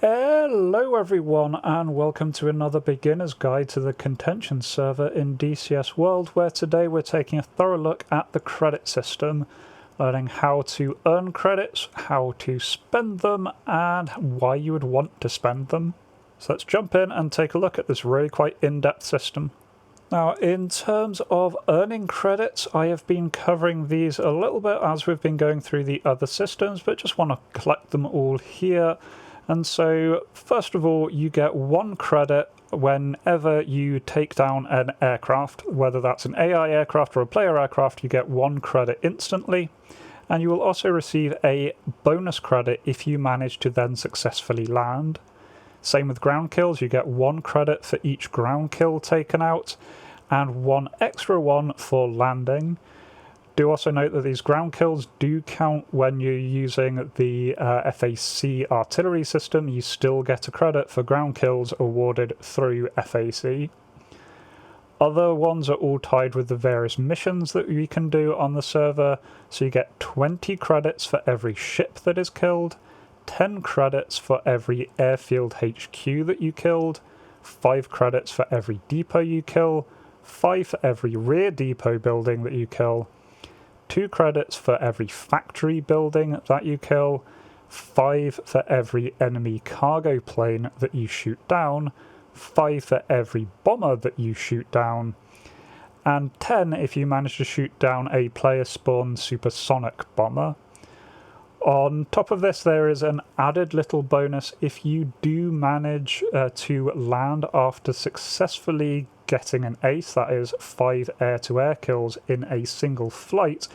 Hello everyone and welcome to another beginner's guide to the Contention server in DCS World, where today we're taking a thorough look at the credit system, learning how to earn credits, how to spend them and why you would want to spend them. So let's jump in and take a look at this really quite in-depth system. Now, in terms of earning credits, I have been covering these a little bit as we've been going through the other systems, but just want to collect them all here. And so, first of all, you get 1 credit whenever you take down an aircraft. Whether that's an AI aircraft or a player aircraft, you get 1 credit instantly. And you will also receive a bonus credit if you manage to then successfully land. Same with ground kills, you get 1 credit for each ground kill taken out, and 1 extra one for landing. Do also note that these ground kills do count when you're using the FAC artillery system. You still get a credit for ground kills awarded through FAC. Other ones are all tied with the various missions that you can do on the server, so you get 20 credits for every ship that is killed, 10 credits for every airfield HQ that you killed, 5 credits for every depot you kill, 5 for every rear depot building that you kill, 2 credits for every factory building that you kill, 5 for every enemy cargo plane that you shoot down, 5 for every bomber that you shoot down, and 10 if you manage to shoot down a player-spawned supersonic bomber. On top of this, there is an added little bonus if you do manage to land after successfully getting an ace, that is 5 air-to-air kills in a single flight.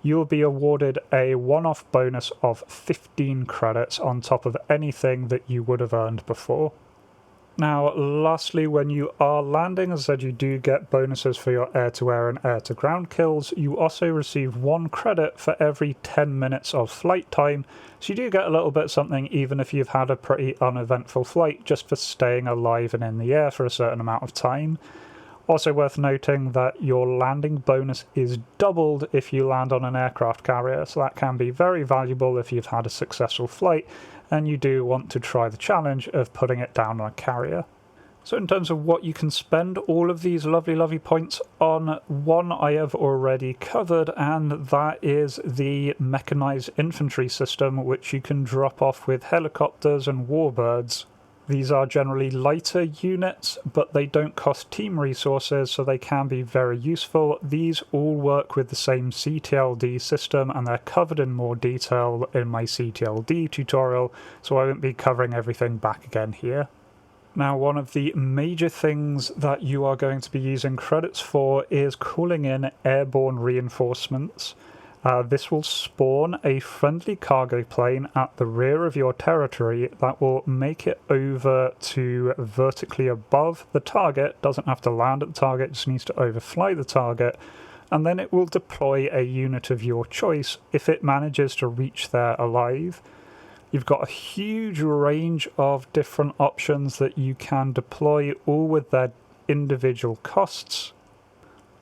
You'll be awarded a one-off bonus of 15 credits on top of anything that you would have earned before. Now, lastly, when you are landing, as I said, you do get bonuses for your air-to-air and air-to-ground kills. You also receive 1 credit for every 10 minutes of flight time, so you do get a little bit something even if you've had a pretty uneventful flight, just for staying alive and in the air for a certain amount of time. Also worth noting that your landing bonus is doubled if you land on an aircraft carrier, so that can be very valuable if you've had a successful flight and you do want to try the challenge of putting it down on a carrier. So in terms of what you can spend all of these lovely points on, one I have already covered, and that is the Mechanised Infantry system, which you can drop off with helicopters and warbirds. These are generally lighter units, but they don't cost team resources, so they can be very useful. These all work with the same CTLD system, and they're covered in more detail in my CTLD tutorial, so I won't be covering everything back again here. Now, one of the major things that you are going to be using credits for is calling in Airborne Reinforcements. This will spawn a friendly cargo plane at the rear of your territory that will make it over to vertically above the target. Doesn't have to land at the target, just needs to overfly the target, and then it will deploy a unit of your choice if it manages to reach there alive. You've got a huge range of different options that you can deploy, all with their individual costs.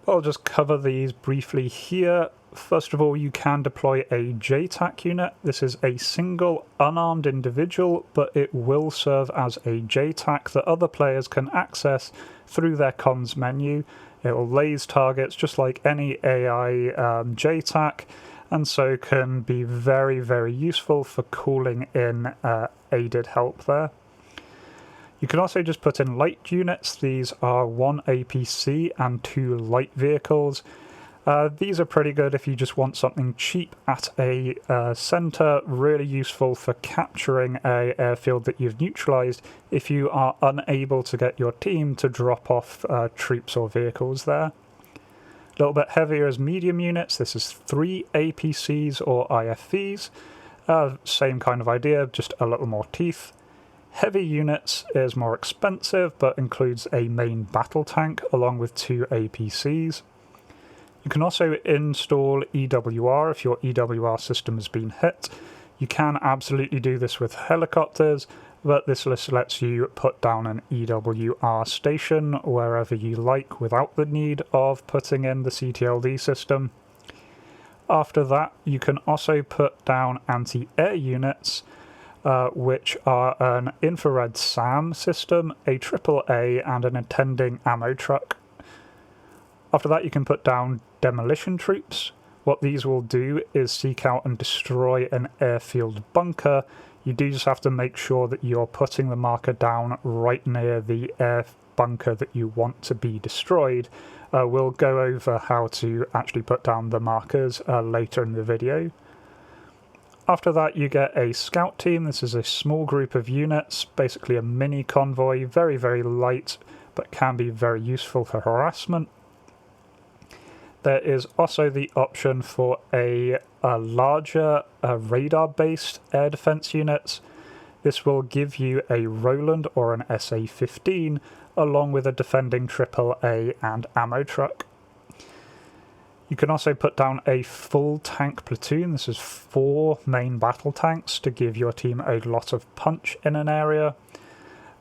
I'll just cover these briefly here. First of all, you can deploy a JTAC unit. This is a single unarmed individual, but it will serve as a JTAC that other players can access through their comms menu. It will laze targets just like any AI JTAC, and so can be very useful for calling in aided help there. You can also just put in light units. These are 1 APC and 2 light vehicles. These are pretty good if you just want something cheap at a centre, really useful for capturing an airfield that you've neutralised if you are unable to get your team to drop off troops or vehicles there. A little bit heavier as medium units. This is 3 APCs or IFVs. Same kind of idea, just a little more teeth. Heavy units is more expensive, but includes a main battle tank along with 2 APCs. You can also install EWR if your EWR system has been hit. You can absolutely do this with helicopters, but this list lets you put down an EWR station wherever you like without the need of putting in the CTLD system. After that, you can also put down anti-air units, which are an infrared SAM system, a AAA, and an attending ammo truck. After that, you can put down demolition troops. What these will do is seek out and destroy an airfield bunker. You do just have to make sure that you're putting the marker down right near the air bunker that you want to be destroyed. We'll go over how to actually put down the markers later in the video. After that, you get a scout team. This is a small group of units, basically a mini convoy, very, very light, but can be very useful for harassment. There is also the option for a larger radar-based air defense unit. This will give you a Roland or an SA-15, along with a defending AAA and ammo truck. You can also put down a full tank platoon. This is 4 main battle tanks to give your team a lot of punch in an area.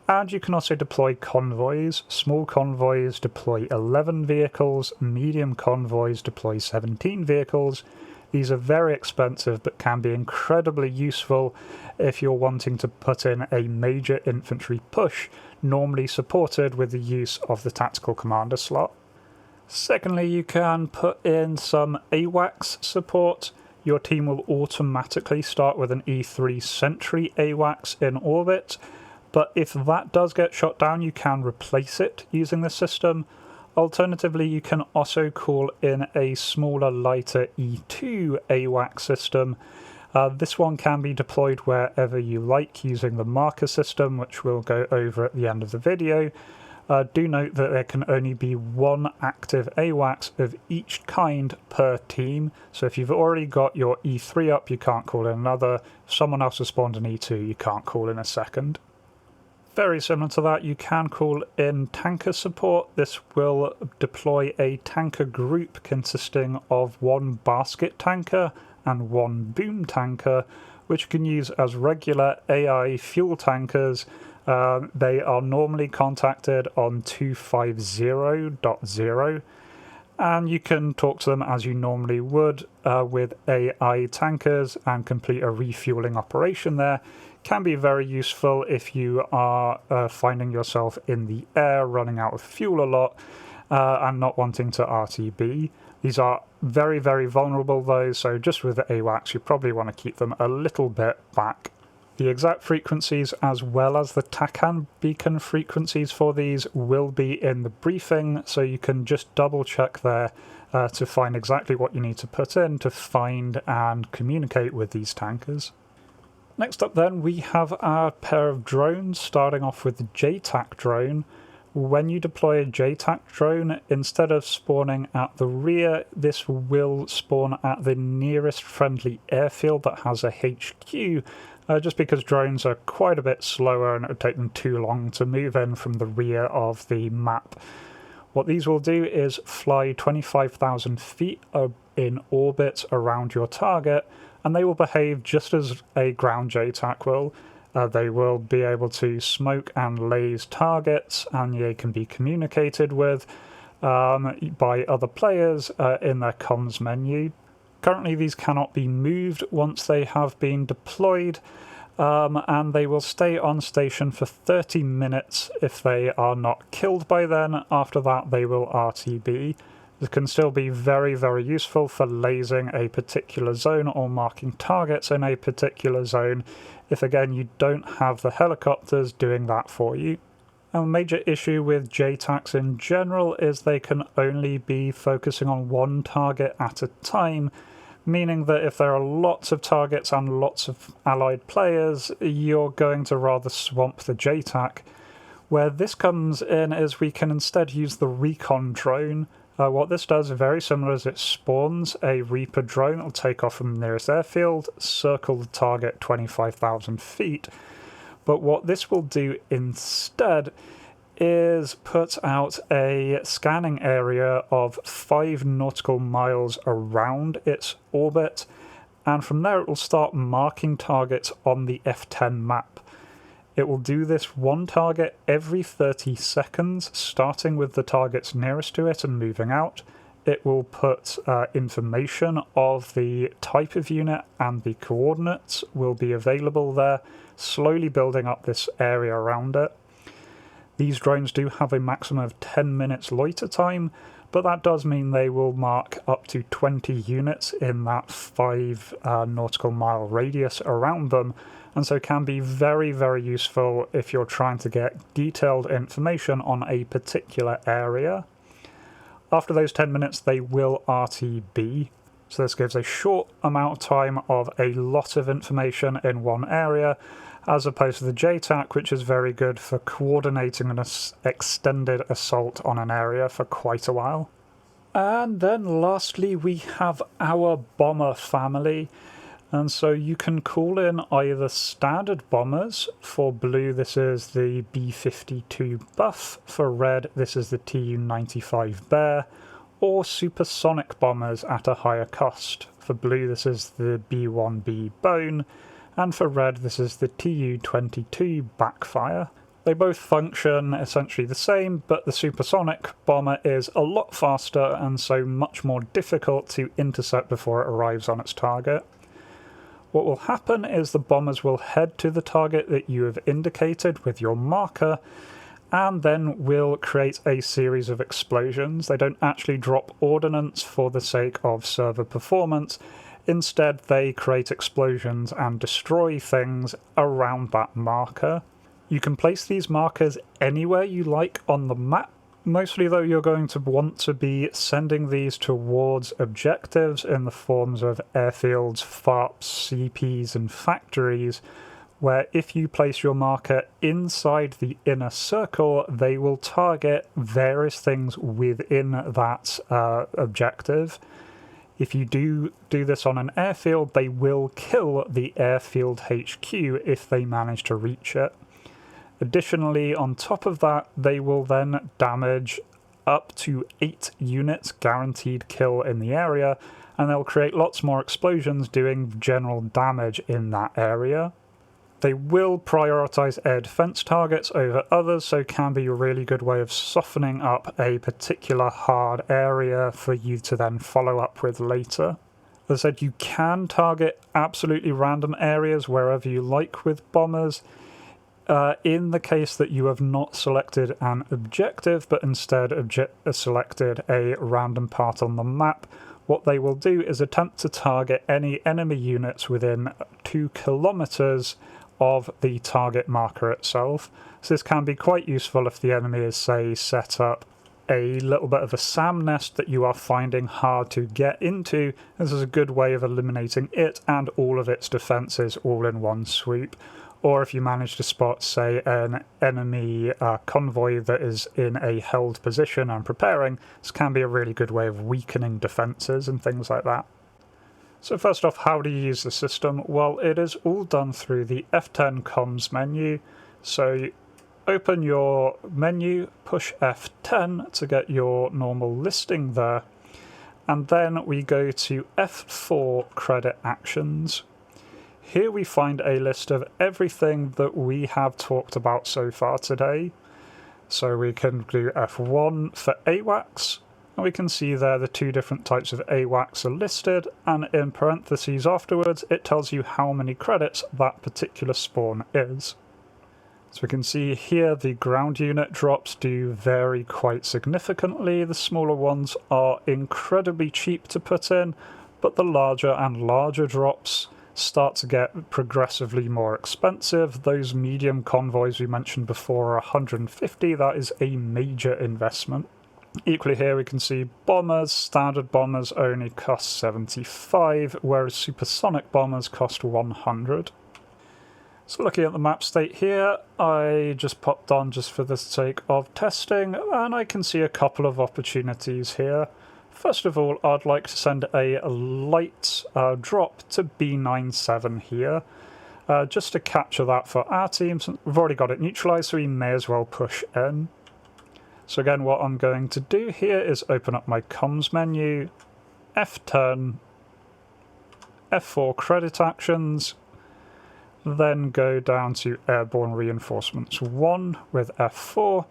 And you can also deploy convoys. Small convoys deploy 11 vehicles, medium convoys deploy 17 vehicles. These are very expensive but can be incredibly useful if you're wanting to put in a major infantry push, normally supported with the use of the tactical commander slot. Secondly, you can put in some AWACS support. Your team will automatically start with an E3 Sentry AWACS in orbit, but if that does get shot down, you can replace it using the system. Alternatively, you can also call in a smaller, lighter E2 AWACS system. This one can be deployed wherever you like using the marker system, which we'll go over at the end of the video. Do note that there can only be 1 active AWACS of each kind per team, so if you've already got your E3 up, you can't call in another. If someone else has spawned an E2, you can't call in a second. Very similar to that, you can call in tanker support. This will deploy a tanker group consisting of 1 basket tanker and 1 boom tanker, which you can use as regular AI fuel tankers. They are normally contacted on 250.0, and you can talk to them as you normally would with AI tankers and complete a refueling operation there. Can be very useful if you are finding yourself in the air, running out of fuel a lot, and not wanting to RTB. These are very, very vulnerable though, so just with the AWACS you probably want to keep them a little bit back. The exact frequencies as well as the TACAN beacon frequencies for these will be in the briefing, so you can just double check there to find exactly what you need to put in to find and communicate with these tankers. Next up then, we have our pair of drones, starting off with the JTAC drone. When you deploy a JTAC drone, instead of spawning at the rear, this will spawn at the nearest friendly airfield that has a HQ, just because drones are quite a bit slower and it would take them too long to move in from the rear of the map. What these will do is fly 25,000 feet in orbit around your target, and they will behave just as a ground JTAC will. They will be able to smoke and laze targets, and they can be communicated with by other players in their comms menu. Currently these cannot be moved once they have been deployed, and they will stay on station for 30 minutes if they are not killed by then. After that they will RTB. This can still be very, very useful for lasing a particular zone or marking targets in a particular zone if, again, you don't have the helicopters doing that for you. A major issue with JTACs in general is they can only be focusing on 1 target at a time, meaning that if there are lots of targets and lots of allied players, you're going to rather swamp the JTAC. Where this comes in is we can instead use the Recon Drone. What this does, very similar, is it spawns a Reaper drone. It'll take off from the nearest airfield, circle the target 25,000 feet. But what this will do instead is put out a scanning area of 5 nautical miles around its orbit, and from there it will start marking targets on the F10 map. It will do this 1 target every 30 seconds, starting with the targets nearest to it and moving out. It will put information of the type of unit and the coordinates will be available there, slowly building up this area around it. These drones do have a maximum of 10 minutes loiter time, but that does mean they will mark up to 20 units in that 5 nautical mile radius around them, and so can be very, very useful if you're trying to get detailed information on a particular area. After those 10 minutes, they will RTB, so this gives a short amount of time of a lot of information in one area, as opposed to the JTAC, which is very good for coordinating an extended assault on an area for quite a while. And then lastly, we have our bomber family. And so you can call in either standard bombers. For blue, this is the B-52 Buff. For red, this is the Tu-95 Bear. Or supersonic bombers at a higher cost. For blue, this is the B-1B Bone. And for red, this is the Tu-22 Backfire. They both function essentially the same, but the supersonic bomber is a lot faster and so much more difficult to intercept before it arrives on its target. What will happen is the bombers will head to the target that you have indicated with your marker, and then will create a series of explosions. They don't actually drop ordnance for the sake of server performance. Instead, they create explosions and destroy things around that marker. You can place these markers anywhere you like on the map. Mostly though, you're going to want to be sending these towards objectives in the forms of airfields, FARPs, CPs and factories, where if you place your marker inside the inner circle, they will target various things within that objective. If you do this on an airfield, they will kill the airfield HQ if they manage to reach it. Additionally, on top of that, they will then damage up to 8 units guaranteed kill in the area, and they'll create lots more explosions doing general damage in that area. They will prioritise air defence targets over others, so can be a really good way of softening up a particular hard area for you to then follow up with later. As I said, you can target absolutely random areas wherever you like with bombers. In the case that you have not selected an objective, but instead selected a random part on the map, what they will do is attempt to target any enemy units within 2 kilometers of the target marker itself. So this can be quite useful if the enemy is, say, set up a little bit of a SAM nest that you are finding hard to get into. This is a good way of eliminating it and all of its defences all in one swoop. Or if you manage to spot, say, an enemy convoy that is in a held position and preparing, this can be a really good way of weakening defences and things like that. So first off, how do you use the system? Well, it is all done through the F10 comms menu. So you open your menu, push F10 to get your normal listing there, and then we go to F4 credit actions. Here we find a list of everything that we have talked about so far today. So we can do F1 for AWACS, and we can see there the 2 different types of AWACS are listed, and in parentheses afterwards it tells you how many credits that particular spawn is. So we can see here the ground unit drops do vary quite significantly. The smaller ones are incredibly cheap to put in, but the larger and larger drops start to get progressively more expensive. Those medium convoys we mentioned before are 150, that is a major investment. Equally here we can see bombers, standard bombers only cost 75, whereas supersonic bombers cost 100. So looking at the map state here, I just popped on just for the sake of testing, and I can see a couple of opportunities here. First of all, I'd like to send a light drop to B97 here, just to capture that for our team. We've already got it neutralised, so we may as well push in. So again, what I'm going to do here is open up my comms menu, F10, F4 credit actions, then go down to Airborne Reinforcements 1 with F4.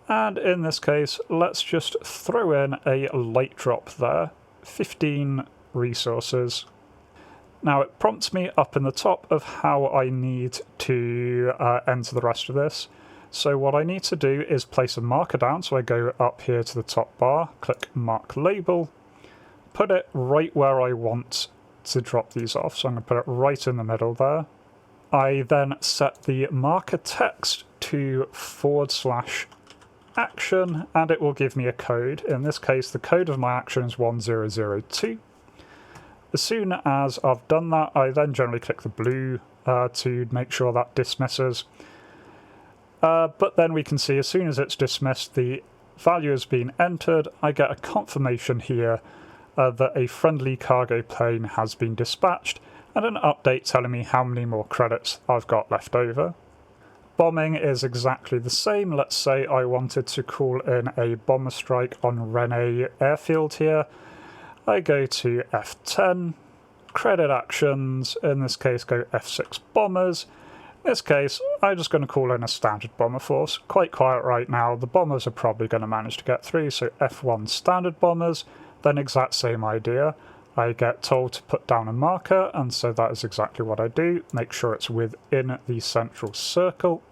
And in this case, let's just throw in a light drop there, 15 resources. Now it prompts me up in the top of how I need to enter the rest of this. So what I need to do is place a marker down, so I go up here to the top bar, click Mark Label, put it right where I want to drop these off, so I'm going to put it right in the middle there. I then set the marker text to /action, and it will give me a code. In this case, the code of my action is 1002. As soon as I've done that, I then generally click the blue to make sure that dismisses. But then we can see as soon as it's dismissed, the value has been entered. I get a confirmation here that a friendly cargo plane has been dispatched, and an update telling me how many more credits I've got left over. Bombing is exactly the same. Let's say I wanted to call in a bomber strike on Rene Airfield here. I go to F10, credit actions, in this case go F6 bombers. In this case, I'm just going to call in a standard bomber force. Quite quiet right now, the bombers are probably going to manage to get through, so F1 standard bombers, then exact same idea. I get told to put down a marker, and so that is exactly what I do. Make sure it's within the central circle.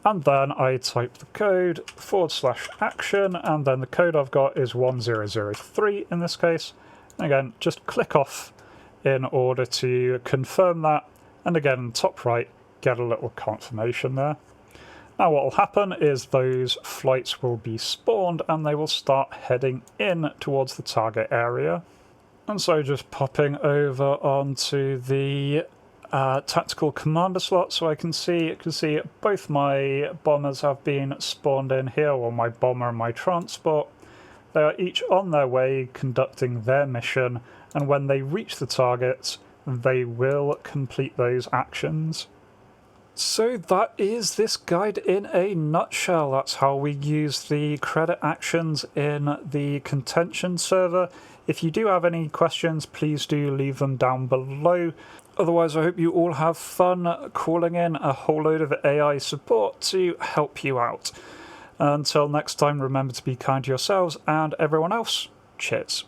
And then I type the code /action, and then the code I've got is 1003 in this case. And again, just click off in order to confirm that. And again, in the top right, get a little confirmation there. Now what will happen is those flights will be spawned and they will start heading in towards the target area. And so just popping over onto the tactical commander slot, so I can see both my bombers have been spawned in here, or my bomber and my transport. They are each on their way conducting their mission, and when they reach the targets, they will complete those actions. So that is this guide in a nutshell. That's how we use the credit actions in the Contention server. If you do have any questions, please do leave them down below. Otherwise, I hope you all have fun calling in a whole load of AI support to help you out. Until next time, remember to be kind to yourselves and everyone else. Cheers.